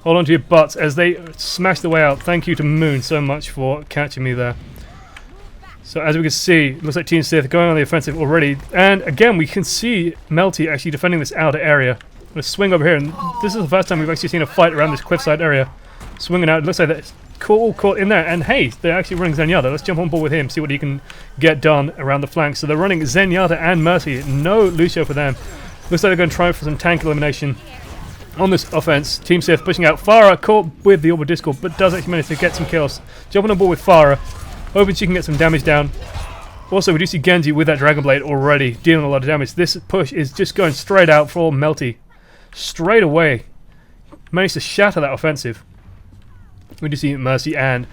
Hold on to your butts as they smash the way out. Thank you to Moon so much for catching me there. So as we can see, it looks like Team SiTH going on the offensive already. And again, we can see Melty actually defending this outer area. I'm going to swing over here, and this is the first time we've actually seen a fight around this cliffside area. Swinging out, it looks like that's cool, caught in there. And hey, they're actually running Zenyatta. Let's jump on board with him, see what he can get done around the flank. So they're running Zenyatta and Mercy. No Lucio for them. Looks like they're going to try for some tank elimination on this offense. Team SiTH pushing out. Farah caught with the Orbital Discord, but does actually manage to get some kills. Jumping on board with Farah, hoping she can get some damage down. Also, we do see Genji with that Dragon Blade already dealing a lot of damage. This push is just going straight out for Melty. Straight away. Managed to shatter that offensive. We do see Mercy, and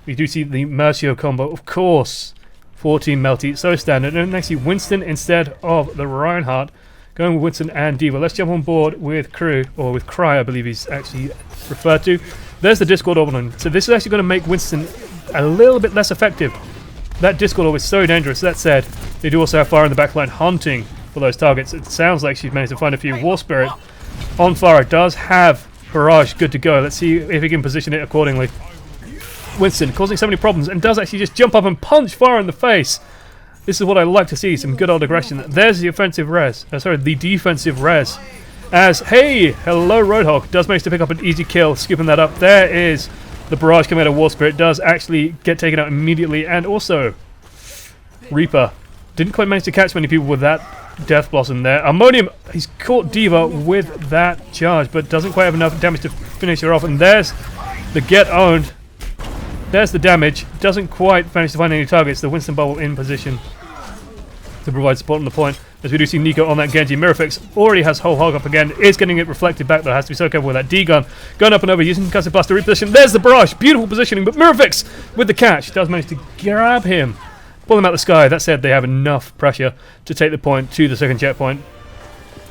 we do see the Mercio combo, of course, for Team Melty. So standard. And next, Winston instead of the Reinhardt. Going with Winston and D.Va. Let's jump on board with Crew, or with Cry, I believe he's actually referred to. There's the Discord Orb. So this is actually going to make Winston a little bit less effective. That Discord Orb is so dangerous. That said, they do also have Farah in the backline hunting for those targets. It sounds like she's managed to find a few. War Spirit on Farah does have Barrage good to go. Let's see if he can position it accordingly. Winston causing so many problems and does actually just jump up and punch Farah in the face. This is what I like to see, some good old aggression. There's the offensive res. The defensive res. As, hey, hello Roadhog, does manage to pick up an easy kill, skipping that up. There is the barrage coming out of War Spirit, does actually get taken out immediately, and also Reaper. Didn't quite manage to catch many people with that Death Blossom there. Ammonium, he's caught D.Va with that charge, but doesn't quite have enough damage to finish her off, and there's the get owned. There's the damage. Doesn't quite manage to find any targets. The Winston bubble in position to provide support on the point. As we do see Nico on that Genji. Mirafix already has whole hog up again. Is getting it reflected back though. Has to be so careful with that D-gun. Going up and over using Concussive Blast to reposition. There's the barrage. Beautiful positioning. But Mirafix with the catch does manage to grab him. Pull him out of the sky. That said, they have enough pressure to take the point to the second checkpoint.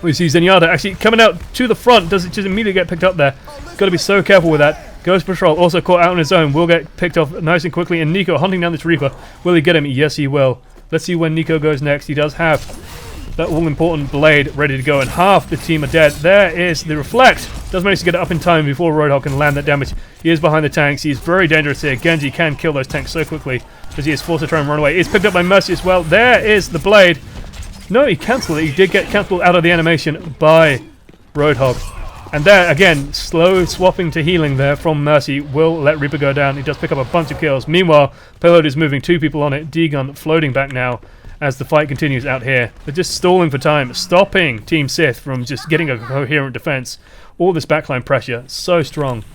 We see Zenyatta actually coming out to the front. Does it just immediately get picked up there? Got to be so careful with that. Goes Patrol, also caught out on his own, will get picked off nice and quickly, and Nico hunting down this Reaper. Will he get him? Yes, he will. Let's see when Nico goes next. He does have that all-important blade ready to go, and half the team are dead. There is the Reflect. Does manage to get it up in time before Roadhog can land that damage. He is behind the tanks. He is very dangerous here. Genji can kill those tanks so quickly as he is forced to try and run away. He is picked up by Mercy as well. There is the blade. No, he cancelled it. He did get cancelled out of the animation by Roadhog. And there, again, slow swapping to healing there from Mercy will let Reaper go down. He does pick up a bunch of kills. Meanwhile, payload is moving, 2 people on it. D-Gun floating back now as the fight continues out here. They're just stalling for time, stopping Team SiTH from just getting a coherent defense. All this backline pressure, so strong.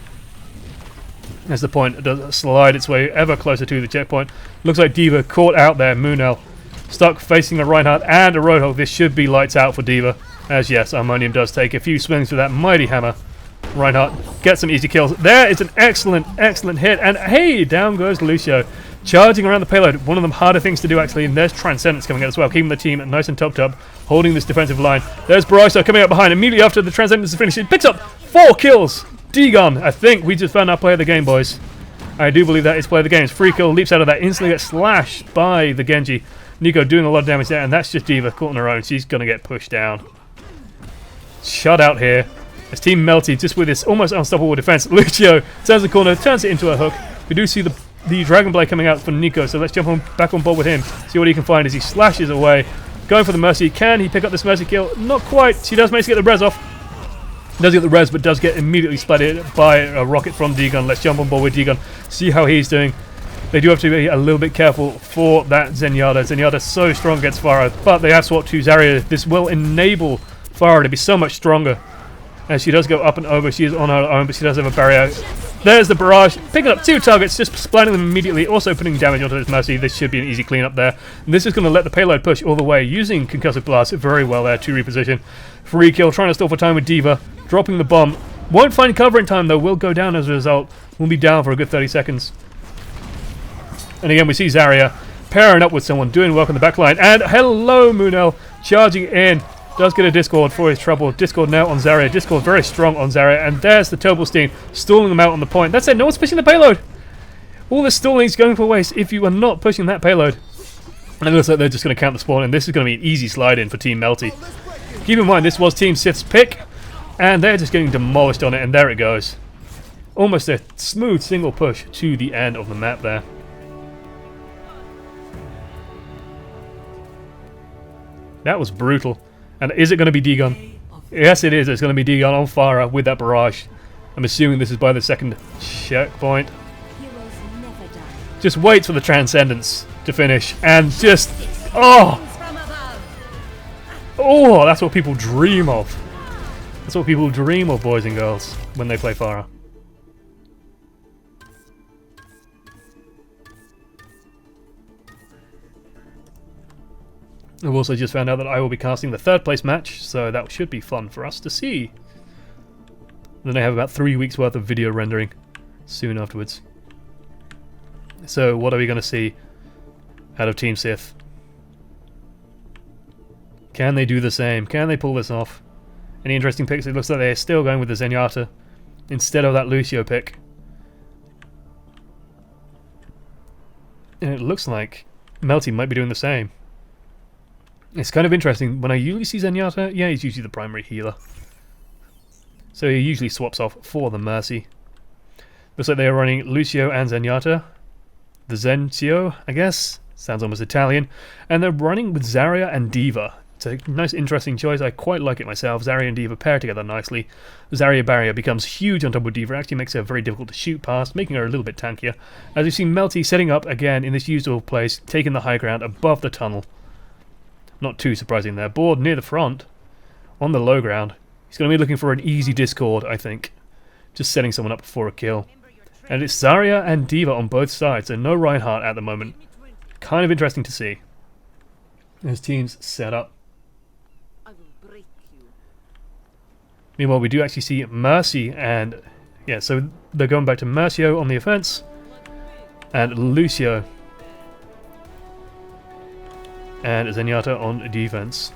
As the point does slide its way ever closer to the checkpoint. Looks like D.Va caught out there. Moonel stuck facing a Reinhardt and a Roadhog. This should be lights out for D.Va. As yes, Ammonium does take a few swings with that mighty hammer. Reinhardt gets some easy kills. There is an excellent hit. And hey, down goes Lucio. Charging around the payload. One of the harder things to do actually. And there's Transcendence coming out as well. Keeping the team nice and topped up. Holding this defensive line. There's Barrage coming out behind. Immediately after the Transcendence is finished. It picks up 4 kills. D-Gun. I think we just found our play of the game, boys. I do believe that is play of the game. Free kill leaps out of that. Instantly gets slashed by the Genji. Nico doing a lot of damage there. And that's just D.Va caught on her own. She's going to get pushed down. Shut out here. As Team Melty just with this almost unstoppable defense. Lucio turns the corner, turns it into a hook. We do see the Dragon Blade coming out for Nico, so let's jump back on board with him. See what he can find as he slashes away. Going for the Mercy. Can he pick up this Mercy kill? Not quite. She does manage to get the res off. Does get the res, but does get immediately splatted by a rocket from D-Gun. Let's jump on board with D-Gun. See how he's doing. They do have to be a little bit careful for that Zenyatta. Zenyatta's so strong against Farah, but they have swapped to Zarya. This will enable Farah to be so much stronger. As she does go up and over, she is on her own, but she does have a barrier. There's the Barrage, picking up 2 targets, just splatting them immediately, also putting damage onto this Mercy. This should be an easy cleanup there. And this is going to let the payload push all the way, using Concussive Blast very well there to reposition. Free kill, trying to stall for time with D.Va, dropping the bomb. Won't find cover in time though, will go down as a result. Will be down for a good 30 seconds. And again, we see Zarya pairing up with someone, doing work on the back line. And hello, Moonel, charging in. Does get a Discord for his trouble. Discord now on Zarya. Discord very strong on Zarya. And there's the Tobelstein stalling them out on the point. That's it. No one's pushing the payload. All this stalling is going for waste if you are not pushing that payload. And it looks like they're just going to count the spawn. And this is going to be an easy slide in for Team Melty. Keep in mind, this was Team SiTH's pick. And they're just getting demolished on it, and there it goes. Almost a smooth single push to the end of the map there. That was brutal. And is it going to be D-Gun? Yes, it is. It's going to be D-Gun on Farah with that barrage. I'm assuming this is by the second checkpoint. Just waits for the Transcendence to finish. And just... Oh! Oh, that's what people dream of. That's what people dream of, boys and girls, when they play Farah. I've also just found out that I will be casting the third place match, so that should be fun for us to see. Then I have about 3 weeks worth of video rendering soon afterwards. So what are we going to see out of Team SiTH? Can they do the same? Can they pull this off? Any interesting picks? It looks like they're still going with the Zenyatta instead of that Lucio pick. And it looks like Melty might be doing the same. It's kind of interesting. When I usually see Zenyatta, yeah, he's usually the primary healer. So he usually swaps off for the Mercy. Looks like they are running Lucio and Zenyatta. The Zenzio, I guess. Sounds almost Italian. And they're running with Zarya and D.Va. It's a nice, interesting choice. I quite like it myself. Zarya and D.Va pair together nicely. The Zarya barrier becomes huge on top of D.Va. Actually makes her very difficult to shoot past, making her a little bit tankier. As we've seen Melty setting up again in this usual place, taking the high ground above the tunnel. Not too surprising there. Board near the front, on the low ground. He's going to be looking for an easy discord, I think. Just setting someone up for a kill. And it's Zarya and D.Va on both sides, and no Reinhardt at the moment. Kind of interesting to see. His team's set up. Meanwhile, we do actually see Mercy and... yeah, so they're going back to Mercio on the offense. And Lucio. And Zenyatta on defense.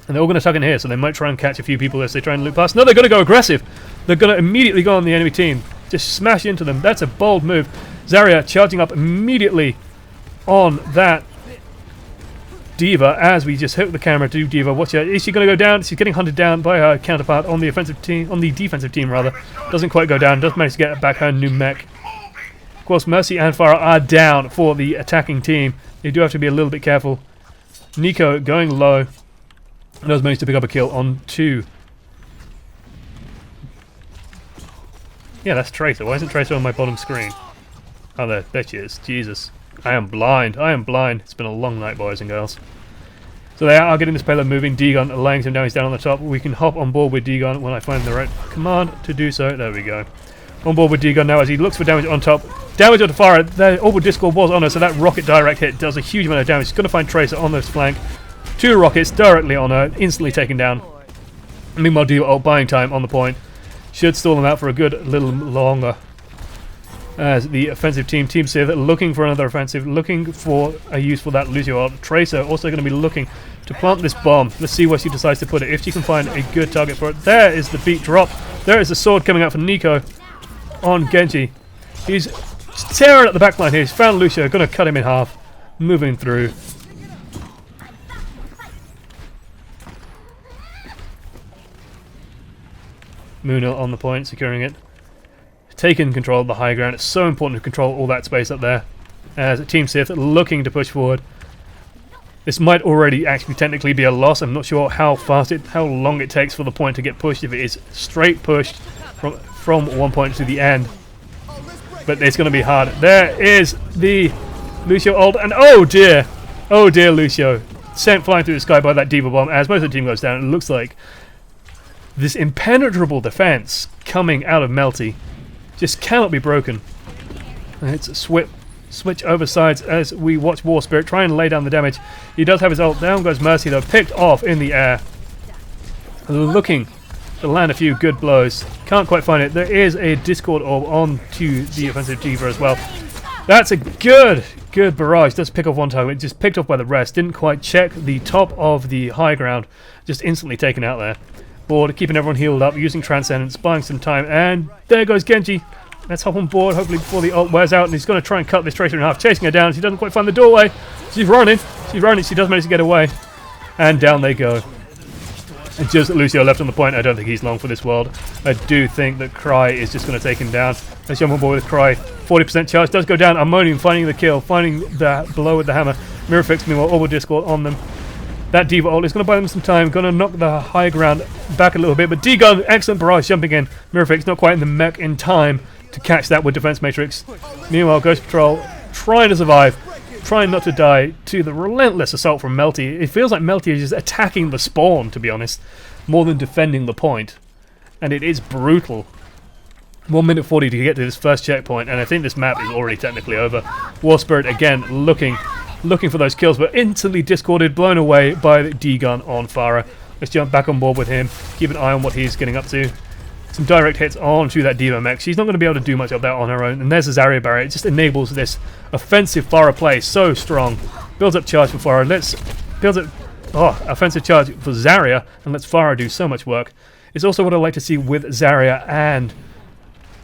And they're all going to tuck in here, so they might try and catch a few people as they try and loop past. No, they're going to go aggressive. They're going to immediately go on the enemy team. Just smash into them. That's a bold move. Zarya charging up immediately on that D.Va as we just hook the camera to D.Va. Watch out. Is she going to go down? She's getting hunted down by her counterpart on the offensive team, on the defensive team rather. Doesn't quite go down. Does manage to get back her new mech. Of course, Mercy and Farah are down for the attacking team. They do have to be a little bit careful. Nico going low. Does manage to pick up a kill on 2. Yeah, that's Tracer. Why isn't Tracer on my bottom screen? Oh, there she is. Jesus. I am blind. I am blind. It's been a long night, boys and girls. So they are getting this payload moving. D-Gun laying some damage down on the top. We can hop on board with D-Gun when I find the right command to do so. There we go. On board with D-Gun now as he looks for damage on top. Damage on the Farah. The orbital discord was on her, so that rocket direct hit does a huge amount of damage. He's going to find Tracer on this flank. 2 rockets directly on her, instantly taken down. Meanwhile, D.Va buying time on the point. Should stall them out for a good little longer. As the offensive team, Team SiTH, looking for another offensive, looking for a use for that Lucio ult. Tracer also going to be looking to plant this bomb. Let's see where she decides to put it. If she can find a good target for it. There is the beat drop. There is the sword coming out for Nico on Genji. He's tearing at the backline here. He's found Lucio, going to cut him in half. Moving through. Muno on the point, securing it. Taking control of the high ground. It's so important to control all that space up there. As Team SiTH looking to push forward. This might already actually technically be a loss. I'm not sure how long it takes for the point to get pushed if it is straight pushed from one point to the end. But it's going to be hard. There is the Lucio ult, and oh dear Lucio. Sent flying through the sky by that D.Va bomb as most of the team goes down. It looks like this impenetrable defense coming out of Melty just cannot be broken. It's a switch over sides as we watch War Spirit try and lay down the damage. He does have his ult. Down goes Mercy though, picked off in the air. Looking to land a few good blows. Can't quite find it. There is a Discord orb onto the offensive D.Va as well. That's a good barrage. Does pick off one target. Just picked off by the rest. Didn't quite check the top of the high ground. Just instantly taken out there. Board, keeping everyone healed up, using Transcendence, buying some time, and there goes Genji. Let's hop on board, hopefully before the ult wears out, and he's going to try and cut this Tracer in half, chasing her down. She doesn't quite find the doorway. She's running, she does manage to get away, and down they go. And just Lucio left on the point. I don't think he's long for this world. I do think that Cry is just going to take him down. Let's jump on board with Cry. 40% charge does go down. Ammonium finding the kill, finding the blow with the hammer. Mirrorfix, meanwhile, Orbital Discord on them. That Diva ult is going to buy them some time. Going to knock the high ground back a little bit. But D-Gun, excellent barrage jumping in. Mirrorfix not quite in the mech in time to catch that with Defense Matrix. Meanwhile, Ghost Patrol trying to survive. Trying not to die to the relentless assault from Melty. It feels like Melty is just attacking the spawn, to be honest, more than defending the point. And it is brutal. 1 minute 40 to get to this first checkpoint, and I think this map is already technically over. War Spirit again looking for those kills, but instantly discorded, blown away by the D-Gun on Farah. Let's jump back on board with him, keep an eye on what he's getting up to. Some direct hits onto that Diva mech. She's not going to be able to do much of that on her own. And there's the Zarya barrier. It just enables this offensive Farah play so strong. Builds up charge for Farah. Builds up offensive charge for Zarya, and lets Farah do so much work. It's also what I like to see with Zarya and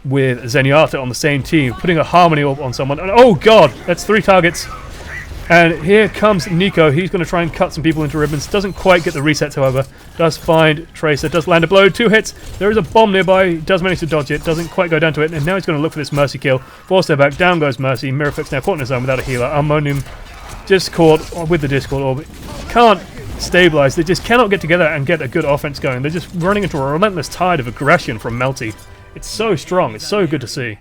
with Zenyatta on the same team, putting a Harmony Orb on someone. And oh god, that's 3 targets. And here comes Nico. He's going to try and cut some people into ribbons. Doesn't quite get the resets, however. Does find Tracer. Does land a blow. 2 hits. There is a bomb nearby. Does manage to dodge it. Doesn't quite go down to it. And now he's going to look for this Mercy kill. 4 step back. Down goes Mercy. Mirrorfix now caught in his own without a healer. Ammonium just caught with the Discord Orb. Can't stabilize. They just cannot get together and get a good offense going. They're just running into a relentless tide of aggression from Melty. It's so strong. It's so good to see.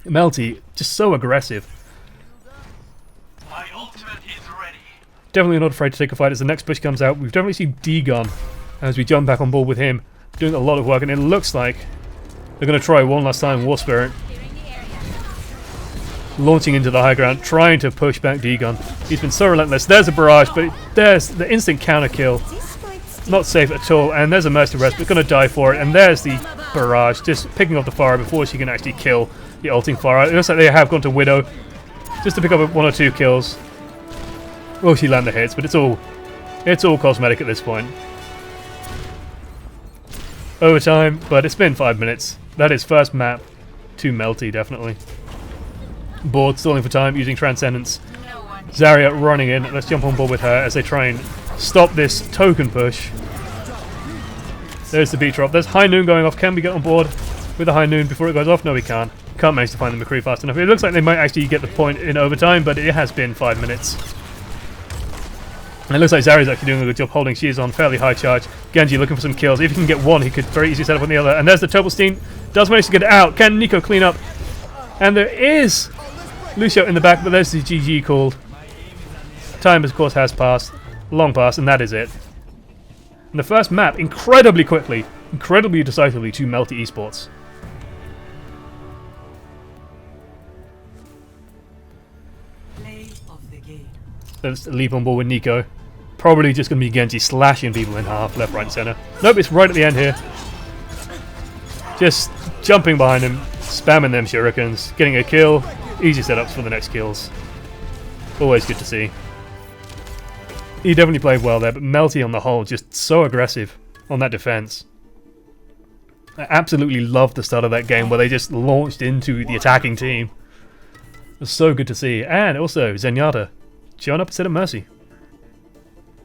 Melty, just so aggressive. Definitely not afraid to take a fight as the next push comes out. We've definitely seen D-Gun as we jump back on board with him, doing a lot of work, and it looks like they're going to try one last time. War Spirit launching into the high ground, trying to push back D-Gun. He's been so relentless. There's a barrage, but there's the instant counter kill. Not safe at all, and there's a Mercy Rest, but going to die for it, and there's the barrage, just picking off the Farah before she can actually kill the ulting Farah. It looks like they have gone to Widow, just to pick up 1 or 2 kills. Will she land the hits? But it's all cosmetic at this point. Overtime, but it's been 5 minutes. That is first map to Melty, definitely. Board stalling for time, using Transcendence. Zarya running in. Let's jump on board with her as they try and stop this token push. There's the beat drop. There's High Noon going off. Can we get on board with the High Noon before it goes off? No, we can't. Can't manage to find the McCree fast enough. It looks like they might actually get the point in overtime, but it has been 5 minutes. And it looks like Zarya's actually doing a good job holding. She is on fairly high charge. Genji looking for some kills. If he can get one, he could very easily set up on the other. And there's the Topelstein. Does manage to get it out. Can Nico clean up? And there is Lucio in the back, but there's the GG called. Time, of course, has passed. Long past, and that is it. And the first map, incredibly quickly, incredibly decisively to Melty eSports. Let's leap on board with Nico. Probably just going to be Genji slashing people in half, left, right, and center. Nope, it's right at the end here. Just jumping behind him, spamming them shurikens, getting a kill. Easy setups for the next kills. Always good to see. He definitely played well there, but Melty on the whole, just so aggressive on that defense. I absolutely loved the start of that game where they just launched into the attacking team. It was so good to see. And also, Zenyatta showing up instead of Mercy.